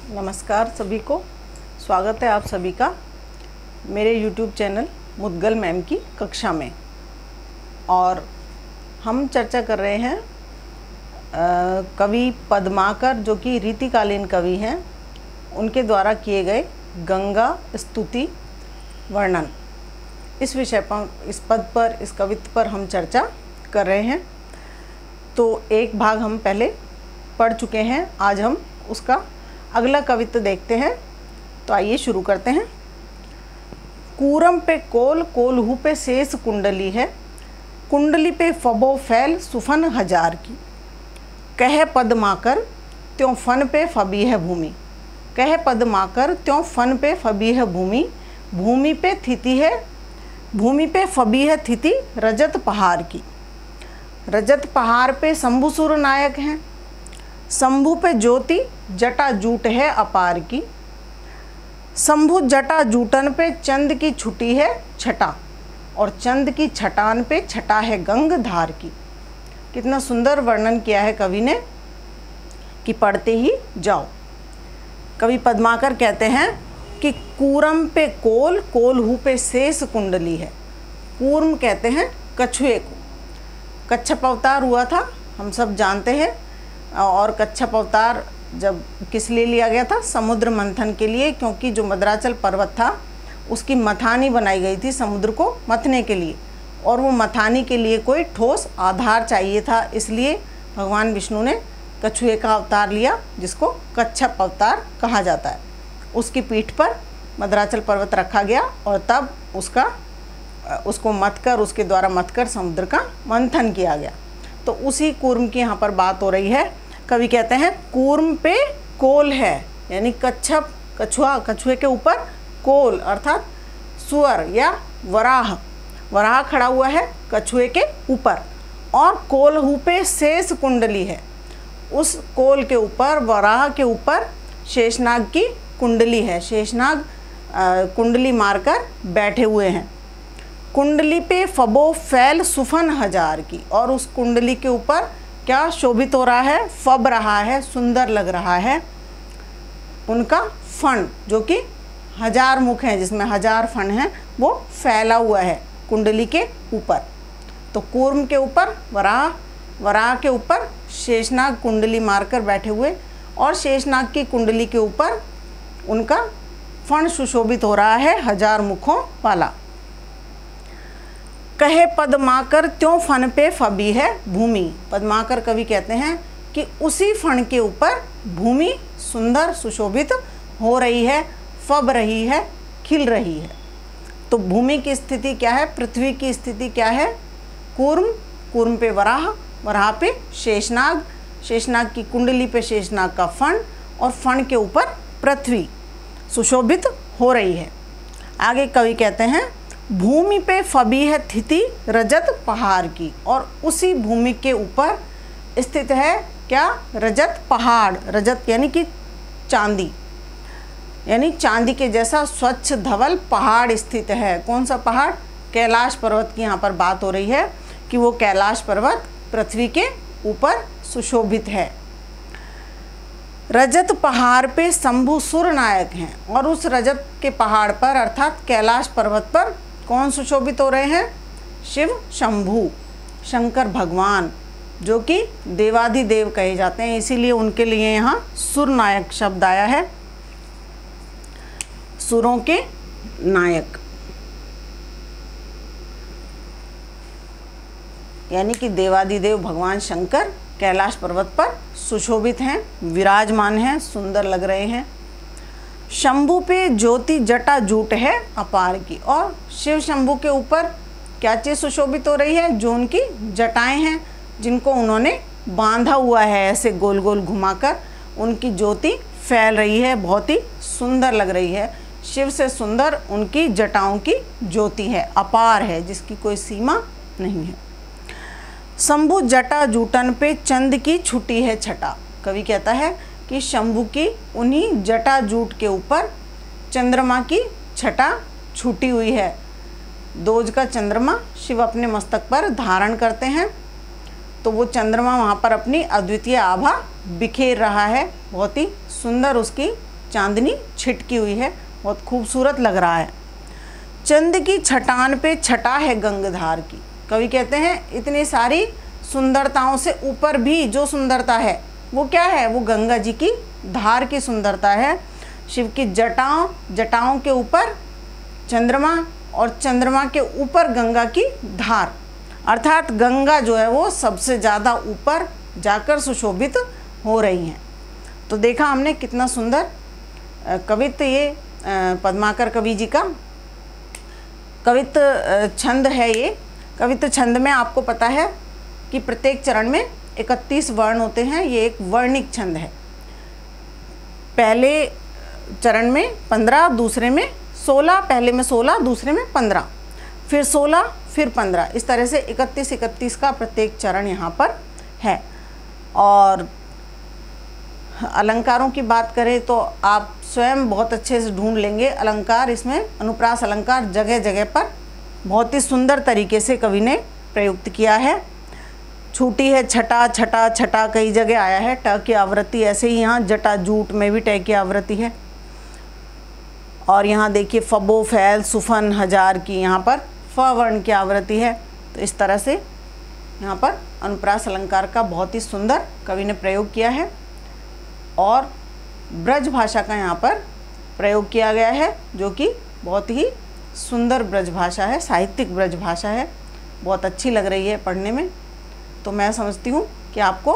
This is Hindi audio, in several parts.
नमस्कार सभी को, स्वागत है आप सभी का मेरे YouTube चैनल मुद्गल मैम की कक्षा में। और हम चर्चा कर रहे हैं कवि पद्माकर, जो कि रीतिकालीन कवि हैं, उनके द्वारा किए गए गंगा स्तुति वर्णन। इस विषय पर, इस पद पर, इस कवित्व पर हम चर्चा कर रहे हैं। तो एक भाग हम पहले पढ़ चुके हैं, आज हम उसका अगला कवित्व देखते हैं। तो आइए शुरू करते हैं। कूरम पे कोल, कोलहू पे शेष कुंडली है, कुंडली पे फबो फैल सुफन हजार की। कह पद्माकर त्यों फन पे फबी है भूमि, कह पद्माकर त्यों फन पे फबी है भूमि। भूमि पे थिति है, भूमि पे फबी है थिति रजत पहाड़ की। रजत पहाड़ पे शंभु सुर नायक हैं, शंभु पे ज्योति जटा जूट है अपार की। शंभु जटा जूटन पे चंद की छुटी है छटा, और चंद की छटान पे छटा है गंगधार की। कितना सुंदर वर्णन किया है कवि ने कि पढ़ते ही जाओ। कवि पद्माकर कहते हैं कि कूरम पे कोल, कोलहू पे शेष कुंडली है। कूर्म कहते हैं कछुए को। कच्छप अवतार हुआ था, हम सब जानते हैं। और कच्छप अवतार जब किस लिए लिया गया था? समुद्र मंथन के लिए, क्योंकि जो मद्राचल पर्वत था उसकी मथानी बनाई गई थी समुद्र को मथने के लिए, और वो मथानी के लिए कोई ठोस आधार चाहिए था। इसलिए भगवान विष्णु ने कछुए का अवतार लिया, जिसको कच्छप अवतार कहा जाता है। उसकी पीठ पर मद्राचल पर्वत रखा गया और तब उसको मथकर, उसके द्वारा मथकर समुद्र का मंथन किया गया। तो उसी कूर्म की यहाँ पर बात हो रही है। कवि कहते हैं कूर्म पे कोल है, यानी कच्छप, कछुआ, कछुए के ऊपर कोल अर्थात सुअर या वराह, वराह खड़ा हुआ है कछुए के ऊपर। और कोलहू पे शेष कुंडली है, उस कोल के ऊपर, वराह के ऊपर शेषनाग की कुंडली है। शेषनाग कुंडली मारकर बैठे हुए हैं। कुंडली पे फबो फैल सुफन हजार की, और उस कुंडली के ऊपर क्या शोभित हो रहा है? फब रहा है, सुंदर लग रहा है उनका फण, जो कि हजार मुख हैं, जिसमें हजार फण हैं, वो फैला हुआ है कुंडली के ऊपर। तो कूर्म के ऊपर वराह, वराह के ऊपर शेषनाग कुंडली मारकर बैठे हुए, और शेषनाग की कुंडली के ऊपर उनका फण सुशोभित हो रहा है हजार मुखों वाला। कहे पद्माकर त्यों फन पे फबी है भूमि। पद्माकर कवि कहते हैं कि उसी फण के ऊपर भूमि सुंदर सुशोभित हो रही है, फब रही है, खिल रही है। तो भूमि की स्थिति क्या है? पृथ्वी की स्थिति क्या है? कूर्म, कूर्म पे वराह, वराह पे शेषनाग, शेषनाग की कुंडली पे शेषनाग का फण, और फण के ऊपर पृथ्वी सुशोभित हो रही है। आगे कवि कहते हैं भूमि पे फबी है थिति रजत पहाड़ की, और उसी भूमि के ऊपर स्थित है क्या? रजत पहाड़। रजत यानी कि चांदी, यानी चांदी के जैसा स्वच्छ धवल पहाड़ स्थित है। कौन सा पहाड़? कैलाश पर्वत की यहाँ पर बात हो रही है कि वो कैलाश पर्वत पृथ्वी के ऊपर सुशोभित है। रजत पहाड़ पे शंभु सुर नायक हैं, और उस रजत के पहाड़ पर अर्थात कैलाश पर्वत पर कौन सुशोभित हो रहे हैं? शिव शंभु, शंकर भगवान, जो कि देवाधिदेव कहे जाते हैं, इसीलिए उनके लिए यहाँ सुर नायक शब्द आया है, सुरों के नायक। यानी कि देवाधिदेव भगवान शंकर कैलाश पर्वत पर सुशोभित हैं, विराजमान हैं, सुंदर लग रहे हैं। शंभु पे ज्योति जटा जूट है अपार की, और शिव शंभु के ऊपर क्या चीज़ सुशोभित हो रही है? जो उनकी जटाएं हैं, जिनको उन्होंने बांधा हुआ है ऐसे गोल गोल घुमाकर, उनकी ज्योति फैल रही है, बहुत ही सुंदर लग रही है। शिव से सुंदर उनकी जटाओं की ज्योति है, अपार है, जिसकी कोई सीमा नहीं है। शंभु जटा जूटन पे चंद की छुटी है छटा। कवि कहता है कि शंभु की उन्हीं जटा जूट के ऊपर चंद्रमा की छटा छूटी हुई है। दोज का चंद्रमा शिव अपने मस्तक पर धारण करते हैं, तो वो चंद्रमा वहाँ पर अपनी अद्वितीय आभा बिखेर रहा है। बहुत ही सुंदर उसकी चांदनी छिटकी हुई है, बहुत खूबसूरत लग रहा है। चंद की छटान पे छटा है गंगधार की। कवि कहते हैं इतनी सारी सुंदरताओं से ऊपर भी जो सुंदरता है वो क्या है, वो गंगा जी की धार की सुंदरता है। शिव की जटाओं के ऊपर चंद्रमा और चंद्रमा के ऊपर गंगा की धार, अर्थात गंगा जो है वो सबसे ज़्यादा ऊपर जाकर सुशोभित हो रही हैं। तो देखा हमने कितना सुंदर कवित्व ये पद्माकर कवि जी का कवित्व छंद है। ये कवित्व छंद में आपको पता है कि प्रत्येक चरण में 31 वर्ण होते हैं। ये एक वर्णिक छंद है। पहले चरण में 15, दूसरे में 16, पहले में 16, दूसरे में 15, फिर 16, फिर 15, इस तरह से 31 का प्रत्येक चरण यहाँ पर है। और अलंकारों की बात करें तो आप स्वयं बहुत अच्छे से ढूंढ लेंगे अलंकार। इसमें अनुप्रास अलंकार जगह जगह पर बहुत ही सुंदर तरीके से कवि ने प्रयुक्त किया है। छूटी है छटा, छटा छटा कई जगह आया है। ट की आवृत्ति ऐसे ही यहाँ जटा जूट में भी ट की आवृत्ति है। और यहाँ देखिए फबो फैल सुफन हजार की यहाँ पर फ वर्ण की आवृत्ति है। तो इस तरह से यहाँ पर अनुप्रास अलंकार का बहुत ही सुंदर कवि ने प्रयोग किया है। और ब्रज भाषा का यहाँ पर प्रयोग किया गया है, जो कि बहुत ही सुंदर ब्रज भाषा है, साहित्यिक ब्रज भाषा है, बहुत अच्छी लग रही है पढ़ने में। तो मैं समझती हूँ कि आपको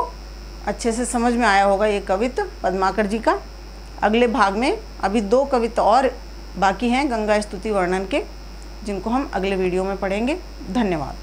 अच्छे से समझ में आया होगा ये कवित्व पद्माकर जी का। अगले भाग में अभी 2 कवित्व और बाकी हैं गंगा स्तुति वर्णन के, जिनको हम अगले वीडियो में पढ़ेंगे। धन्यवाद।